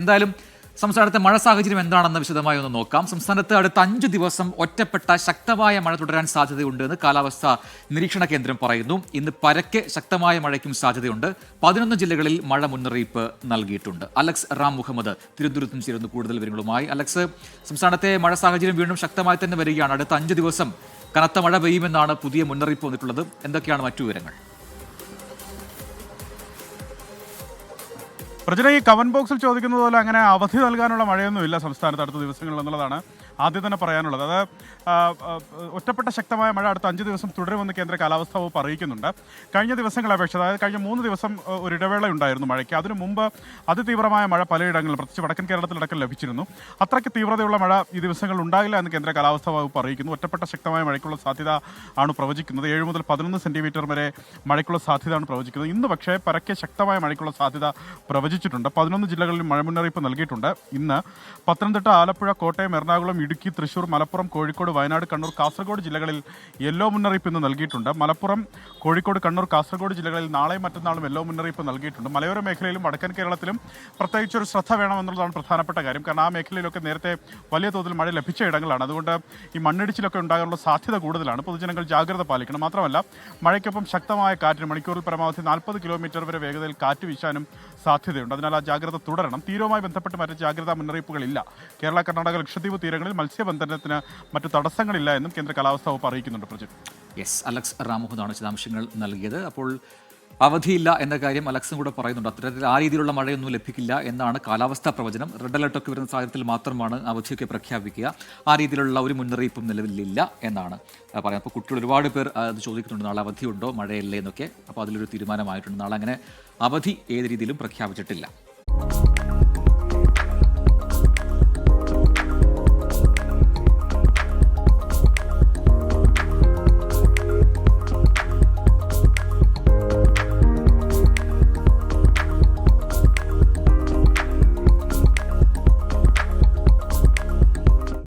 എന്തായാലും സംസ്ഥാനത്തെ മഴ സാഹചര്യം എന്താണെന്ന് വിശദമായി ഒന്ന് നോക്കാം. സംസ്ഥാനത്ത് അടുത്ത 5 ദിവസം ഒറ്റപ്പെട്ട ശക്തമായ മഴ തുടരാൻ സാധ്യതയുണ്ട് എന്ന് കാലാവസ്ഥാ നിരീക്ഷണ കേന്ദ്രം പറയുന്നു. ഇന്ന് പരക്കെ ശക്തമായ മഴയ്ക്കും സാധ്യതയുണ്ട്. 11 ജില്ലകളിൽ മഴ മുന്നറിയിപ്പ് നൽകിയിട്ടുണ്ട്. അലക്സ് റാം മുഹമ്മദ് തിരുവനന്തപുരത്തും ചേരുന്നു കൂടുതൽ വിവരങ്ങളുമായി. അലക്സ്, സംസ്ഥാനത്തെ മഴ സാഹചര്യം വീണ്ടും ശക്തമായി തന്നെ വരികയാണ്. അടുത്ത 5 ദിവസം കനത്ത മഴ പെയ്യുമെന്നാണ് പുതിയ മുന്നറിയിപ്പ് വന്നിട്ടുള്ളത്. എന്തൊക്കെയാണ് മറ്റു വിവരങ്ങൾ? പ്രജന, ഈ കമന്റ് ബോക്സിൽ ചോദിക്കുന്നത് പോലെ അങ്ങനെ അവധി നൽകാനുള്ള മഴയൊന്നുമില്ല സംസ്ഥാനത്ത് അടുത്ത ദിവസങ്ങളിൽ എന്നുള്ളതാണ് ആദ്യം തന്നെ പറയാനുള്ളത്. അത് ഒറ്റപ്പെട്ട ശക്തമായ മഴ അടുത്ത 5 ദിവസം തുടരുമെന്ന് കേന്ദ്ര കാലാവസ്ഥാ വകുപ്പ് അറിയിക്കുന്നുണ്ട്. കഴിഞ്ഞ ദിവസങ്ങളെ അപേക്ഷിച്ച്, അതായത് കഴിഞ്ഞ 3 ദിവസം ഒരു ഇടവേള ഉണ്ടായിരുന്നു മഴയ്ക്ക്. അതിനു മുമ്പ് അതിതീവ്രമായ മഴ പലയിടങ്ങളിലും, പ്രത്യേകിച്ച് വടക്കൻ കേരളത്തിലടക്കം ലഭിച്ചിരുന്നു. അത്രയ്ക്ക് തീവ്രതയുള്ള മഴ ഈ ദിവസങ്ങളിൽ ഉണ്ടാകില്ല എന്ന് കേന്ദ്ര കാലാവസ്ഥാ വകുപ്പ് അറിയിക്കുന്നു. ഒറ്റപ്പെട്ട ശക്തമായ മഴയ്ക്കുള്ള സാധ്യത ആണ് പ്രവചിക്കുന്നത്. 7 മുതൽ 11 സെന്റിമീറ്റർ വരെ മഴയ്ക്കുള്ള സാധ്യതയാണ് പ്രവചിക്കുന്നത്. ഇന്ന് പക്ഷേ പരക്കെ ശക്തമായ മഴയ്ക്കുള്ള സാധ്യത പ്രവചിച്ചിട്ടുണ്ട്. 11 ജില്ലകളിൽ മഴ മുന്നറിയിപ്പ് നൽകിയിട്ടുണ്ട്. ഇന്ന് പത്തനംതിട്ട, ആലപ്പുഴ, കോട്ടയം, എറണാകുളം, ഇടുക്കി, തൃശൂർ, മലപ്പുറം, കോഴിക്കോട്, വയനാട്, കണ്ണൂർ, കാസർഗോഡ് ജില്ലകളിൽ യെല്ലോ മുന്നറിയിപ്പ് ഇന്ന് നൽകിയിട്ടുണ്ട്. മലപ്പുറം, കോഴിക്കോട്, കണ്ണൂർ, കാസർഗോഡ് ജില്ലകളിൽ നാളെയും മറ്റന്നാളും യെല്ലോ മുന്നറിയിപ്പ് നൽകിയിട്ടുണ്ട്. മലയോര മേഖലയിലും വടക്കൻ കേരളത്തിലും പ്രത്യേകിച്ച് ഒരു ശ്രദ്ധ വേണമെന്നുള്ളതാണ് പ്രധാനപ്പെട്ട കാര്യം. കാരണം ആ മേഖലയിലൊക്കെ നേരത്തെ വലിയ തോതിൽ മഴ ലഭിച്ച ഇടങ്ങളാണ്. അതുകൊണ്ട് ഈ മണ്ണിടിച്ചിലൊക്കെ ഉണ്ടാകാനുള്ള സാധ്യത കൂടുതലാണ്. പൊതുജനങ്ങൾ ജാഗ്രത പാലിക്കണം. മാത്രമല്ല, മഴയ്ക്കൊപ്പം ശക്തമായ കാറ്റിന് മണിക്കൂറിൽ പരമാവധി 40 കിലോമീറ്റർ വരെ വേഗതയിൽ കാറ്റ് വീശാനും സാധ്യതയുണ്ട്. അതിനാൽ ആ ജാഗ്രത തുടരണം. തീരവുമായി ബന്ധപ്പെട്ട് മറ്റ് ജാഗ്രതാ മുന്നറിയിപ്പുകളില്ല. കേരള, കർണാടക, ലക്ഷദ്വീപ് തീരങ്ങളിൽ മത്സ്യബന്ധനത്തിന് മറ്റു തടസ്സങ്ങളില്ല എന്നും കേന്ദ്ര കാലാവസ്ഥാ വകുപ്പ് അറിയിക്കുന്നുണ്ട്. പ്രജിത്ത്, യെസ്, അലക്സ് റാമുഹുദാണ് വിശദാംശങ്ങൾ നൽകിയത്. അപ്പോൾ അവധിയില്ല എന്ന കാര്യം അലക്സും കൂടെ പറയുന്നുണ്ട്. അത്തരത്തിൽ ആ രീതിയിലുള്ള മഴയൊന്നും ലഭിക്കില്ല എന്നാണ് കാലാവസ്ഥാ പ്രവചനം. റെഡ് അലർട്ടൊക്കെ വരുന്ന സാഹചര്യത്തിൽ മാത്രമാണ് അവധിയൊക്കെ പ്രഖ്യാപിക്കുക. ആ രീതിയിലുള്ള ഒരു മുന്നറിയിപ്പും നിലവിലില്ല എന്നാണ് പറയുന്നത്. അപ്പോൾ കുട്ടികൾ ഒരുപാട് പേർ അത് ചോദിക്കുന്നുണ്ട്, നാളെ അവധിയുണ്ടോ, മഴയല്ലേ എന്നൊക്കെ. അപ്പോൾ അതിലൊരു തീരുമാനമായിട്ടുണ്ട്. നാളെ അങ്ങനെ അവധി ഏത് രീതിയിലും പ്രഖ്യാപിച്ചിട്ടില്ല.